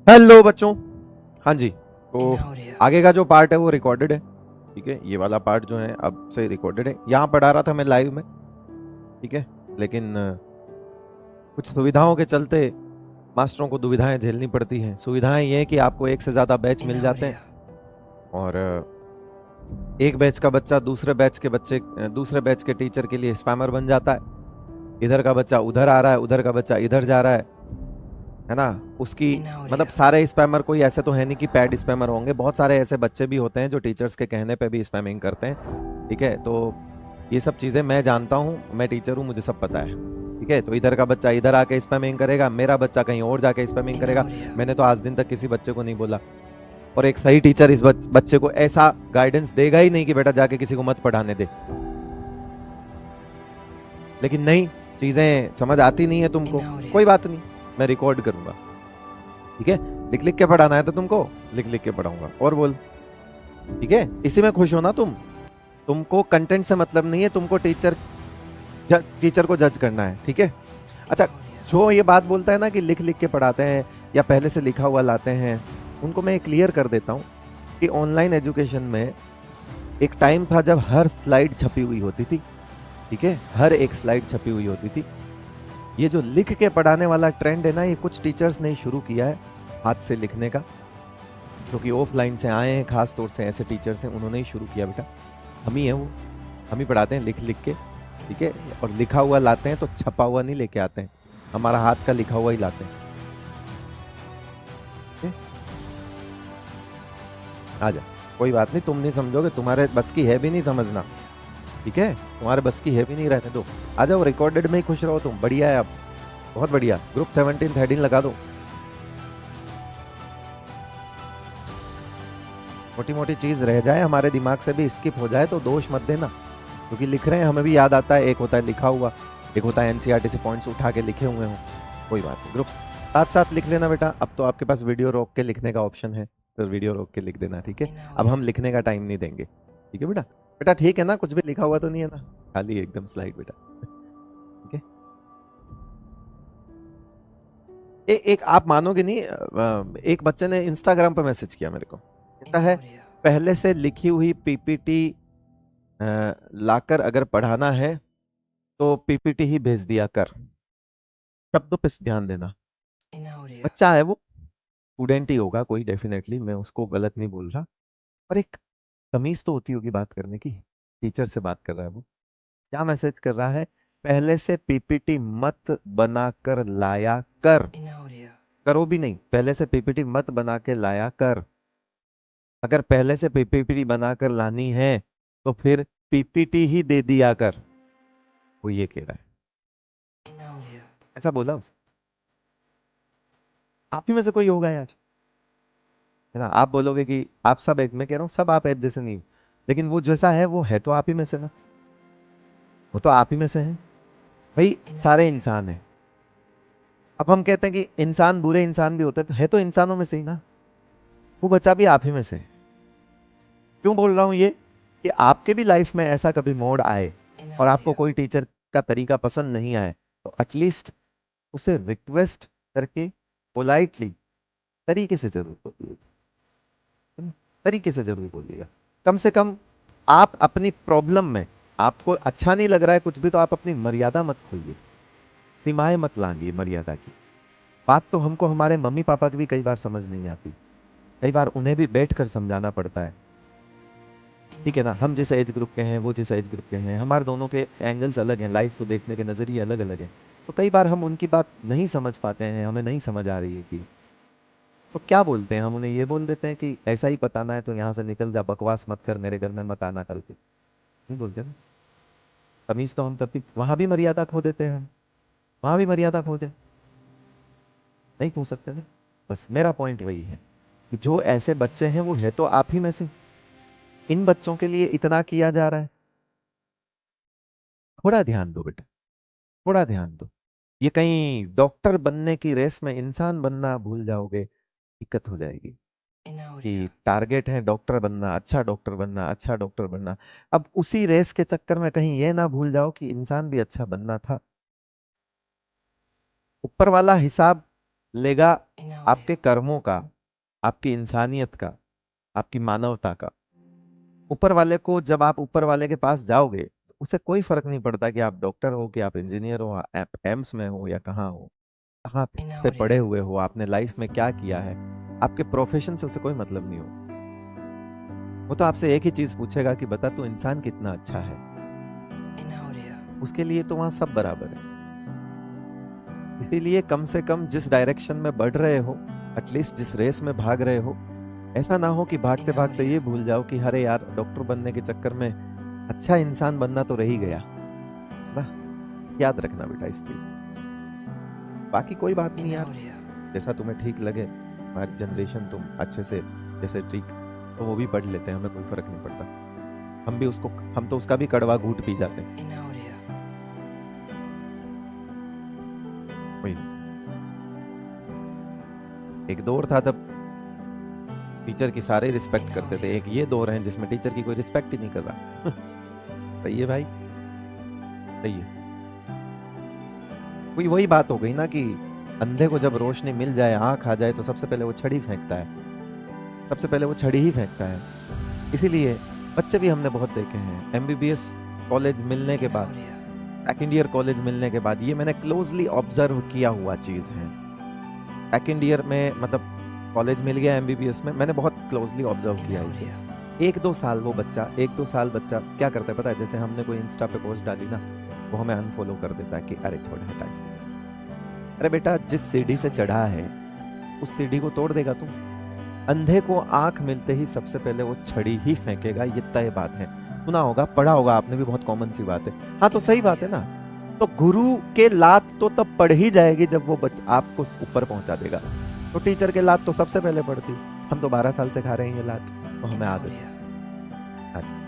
Hello बच्चों। हाँ जी, तो आगे का जो पार्ट है वो रिकॉर्डेड है। ठीक है, ये वाला पार्ट जो है अब से रिकॉर्डेड है। यहाँ पढ़ा रहा था मैं लाइव में। ठीक है, लेकिन कुछ सुविधाओं के चलते मास्टरों को दुविधाएं झेलनी पड़ती हैं। सुविधाएं ये है कि आपको एक से ज़्यादा बैच मिल जाते हैं और एक बैच का बच्चा दूसरे बैच के टीचर के लिए स्पैमर बन जाता है। इधर का बच्चा उधर आ रहा है, उधर का बच्चा इधर जा रहा है ना। उसकी मतलब सारे स्पैमर कोई ऐसे तो है नहीं कि पैड स्पैमर होंगे, बहुत सारे ऐसे बच्चे भी होते हैं जो टीचर्स के कहने पे भी स्पैमिंग करते हैं। ठीक है, तो ये सब चीज़ें मैं जानता हूँ, मैं टीचर हूँ, मुझे सब पता है। ठीक है, तो इधर का बच्चा इधर आके स्पैमिंग करेगा, मेरा बच्चा कहीं और जाके स्पैमिंग करेगा। मैंने तो आज दिन तक किसी बच्चे को नहीं बोला, और एक सही टीचर इस बच्चे को ऐसा गाइडेंस देगा ही नहीं कि बेटा जाके किसी को मत पढ़ाने दे। लेकिन नहीं, चीज़ें समझ आती नहीं है तुमको, कोई बात नहीं, मैं रिकॉर्ड करूंगा। ठीक है, लिख लिख के पढ़ाना है तो तुमको लिख लिख के पढ़ाऊंगा। और बोल, ठीक है, इसी में खुश हो ना तुम। तुमको कंटेंट से मतलब नहीं है, तुमको टीचर को जज करना है। ठीक है, अच्छा, जो ये बात बोलता है ना कि लिख लिख के पढ़ाते हैं या पहले से लिखा हुआ लाते हैं, उनको मैं क्लियर कर देता हूँ कि ऑनलाइन एजुकेशन में एक टाइम था जब हर स्लाइड छपी हुई होती थी। ठीक है, हर एक स्लाइड छपी हुई होती थी। ये जो लिख के पढ़ाने वाला ट्रेंड है ना, ये कुछ टीचर्स ने शुरू किया है हाथ से लिखने का, जो कि ऑफलाइन से आए हैं, खास तौर से ऐसे टीचर्स हैं, उन्होंने ही शुरू किया। बेटा हम ही हैं वो, हम ही पढ़ाते हैं लिख लिख के। ठीक है, और लिखा हुआ लाते हैं तो छपा हुआ नहीं लेके आते हैं, हमारा हाथ का लिखा हुआ ही लाते हैं। ठीक है? आ जा, कोई बात नहीं, तुम नहीं समझोगे, तुम्हारे बस की है भी नहीं समझना। ठीक है, तुम्हारे बस की है भी नहीं, रहने दो। आ जाओ, रिकॉर्डेड में ही खुश रहो तुम, बढ़िया है। अब बहुत बढ़िया, ग्रुप 17 13 लगा दो। मोटी मोटी चीज रह जाए हमारे दिमाग से भी स्किप हो जाए तो दोष मत देना, क्योंकि लिख रहे हैं हमें भी याद आता है। एक होता है लिखा हुआ, एक होता है एनसीईआरटी से पॉइंट्स उठा के लिखे हुए हों। कोई बात नहीं, ग्रुप साथ साथ लिख लेना बेटा। अब तो आपके पास वीडियो रोक के लिखने का ऑप्शन है, तो वीडियो रोक के लिख देना। ठीक है, अब हम लिखने का टाइम नहीं देंगे। ठीक है बेटा, बेटा ठीक है ना, कुछ भी लिखा हुआ तो नहीं है ना, खाली एकदम स्लाइड बेटा। ठीक है, एक आप मानोगे नहीं, एक बच्चे ने इंस्टाग्राम पर मैसेज किया मेरे को, कहता है पहले से लिखी हुई पीपीटी लाकर अगर पढ़ाना है तो पीपीटी ही भेज दिया कर। शब्दों पे ध्यान देना। बच्चा है वो, स्टूडेंट ही होगा कोई, डेफिनेटली मैं उसको गलत नहीं बोल रहा, पर एक तमीज तो होती होगी बात करने की। टीचर से बात कर रहा है वो, क्या मैसेज कर रहा है? पहले से पीपीटी मत बना कर लाया कर। करो भी नहीं, पहले से पीपीटी मत बना के लाया कर। अगर पहले से पीपीटी बना कर लानी है तो फिर पीपीटी ही दे दिया कर। वो ये कह रहा है, ऐसा बोला उस। आप ही में से कोई होगा यार, है ना। आप बोलोगे कि आप सब एक, मैं कह रहा हूँ सब आप एक जैसे नहीं हो, लेकिन वो जैसा है वो है तो आप ही में से ना, वो तो आप ही में से है भाई। सारे इंसान हैं। अब हम कहते हैं कि इंसान बुरे इंसान भी होते हैं, तो है तो इंसानों में से ही ना। वो बच्चा भी आप ही में से है। क्यों बोल रहा हूँ ये, कि आपके भी लाइफ में ऐसा कभी मोड़ आए और आपको कोई टीचर का तरीका पसंद नहीं आए, तो एटलीस्ट उसे रिक्वेस्ट करके पोलाइटली तरीके से जरूर बोलिए, तरीके से जरूर बोलिएगा। कम से कम आप अपनी प्रॉब्लम में, आपको अच्छा नहीं लग रहा है कुछ भी, तो आप अपनी मर्यादा मत खोइए, सीमाएं मत लांघिए मर्यादा की। बात तो हमको हमारे मम्मी पापा की भी कई बार समझ नहीं आती, कई बार उन्हें भी बैठ कर समझाना पड़ता है। ठीक है ना, हम जिस एज ग्रुप के हैं वो जिस एज ग्रुप के हैं, हमारे दोनों के एंगल्स अलग हैं, लाइफ को देखने के नज़रिए अलग अलग हैं। तो कई बार हम उनकी बात नहीं समझ पाते हैं, हमें नहीं समझ आ रही है कि, तो क्या बोलते हैं हम उन्हें, ये बोल देते हैं कि ऐसा ही बताना है तो यहाँ से निकल जा, बकवास मत कर, मेरे घर में मत आना कल के, नहीं बोलते ना। तमीज तो हम तब भी वहां भी मर्यादा खो देते हैं, वहां भी मर्यादा खो दे, नहीं खो सकते ना। बस मेरा पॉइंट वही है कि जो ऐसे बच्चे हैं वो है तो आप ही में से। इन बच्चों के लिए इतना किया जा रहा है, थोड़ा ध्यान दो बेटा, थोड़ा ध्यान दो। ये कहीं डॉक्टर बनने की रेस में इंसान बनना भूल जाओगे, दिक्कत हो जाएगी। कि टारगेट है डॉक्टर बनना, अच्छा डॉक्टर बनना, अच्छा डॉक्टर बनना। अब उसी रेस के चक्कर में कहीं ये ना भूल जाओ कि इंसान भी अच्छा बनना था। ऊपर वाला हिसाब लेगा आपके कर्मों का, आपकी इंसानियत का, आपकी मानवता का। ऊपर वाले को, जब आप ऊपर वाले के पास जाओगे, उसे कोई फर्क नहीं पड़ता कि आप डॉक्टर हो, कि आप इंजीनियर हो, आप एम्स में हो या कहाँ हो, कहाँ पे पढ़े हुए हो, आपने लाइफ में क्या किया है, आपके प्रोफेशन से उसे कोई मतलब नहीं हो। वो तो आपसे एक ही चीज पूछेगा कि बता तू इंसान कितना अच्छा है। उसके लिए तो वहां सब बराबर है। इसीलिए कम से कम जिस डायरेक्शन में बढ़ रहे हो, एटलीस्ट जिस रेस में भाग रहे हो, ऐसा ना हो कि भागते भागते ये भूल जाओ कि अरे यार डॉक्टर बनने के चक्कर में अच्छा इंसान बनना तो रह ही गया ना। याद रखना बेटा इस चीज। बाकी कोई बात नहीं यार, जैसा तुम्हें ठीक लगे। हमारी जनरेशन तुम अच्छे से जैसे ठीक, तो वो भी पढ़ लेते हैं, हमें कोई फर्क नहीं पड़ता। हम तो उसका भी कड़वा घूंट पी जाते हैं। कोई नहीं। एक दौर था तब टीचर की सारे रिस्पेक्ट करते थे, एक ये दौर है जिसमें टीचर की कोई रिस्पेक्ट ही नहीं कर रहा। सही है भाई, सही है। कोई वही बात हो गई ना कि अंधे को जब रोशनी मिल जाए, आंख आ जाए, तो सबसे पहले वो छड़ी फेंकता है, सबसे पहले वो छड़ी ही फेंकता है। इसीलिए बच्चे भी हमने बहुत देखे हैं एमबीबीएस कॉलेज मिलने के बाद, सेकेंड ईयर कॉलेज मिलने के बाद, ये मैंने क्लोजली ऑब्जर्व किया हुआ चीज है। सेकेंड ईयर में मतलब कॉलेज मिल गया एमबीबीएस में, मैंने बहुत क्लोजली ऑब्जर्व किया इसे। एक दो साल बच्चा क्या करता है पता है? जैसे हमने कोई इंस्टा पे पोस्ट डाली ना, वो हमें अनफॉलो कर देता है कि अरे छोड़ हटा इसको। अरे बेटा, जिस सीढ़ी से चढ़ा है उस सीढ़ी को तोड़ देगा तुम। अंधे को आंख मिलते ही सबसे पहले वो छड़ी ही फेंकेगा, ये तय बात है। सुना होगा, पढ़ा होगा आपने भी, बहुत कॉमन सी बात है। हाँ तो सही बात है ना। तो गुरु के लात तो तब पड़ ही जाएगी जब वो आपको ऊपर पहुंचा देगा। तो टीचर के लात तो सबसे पहले पड़ती। हम तो 12 साल से खा रहे हैं ये लात, तो हमें आदत है।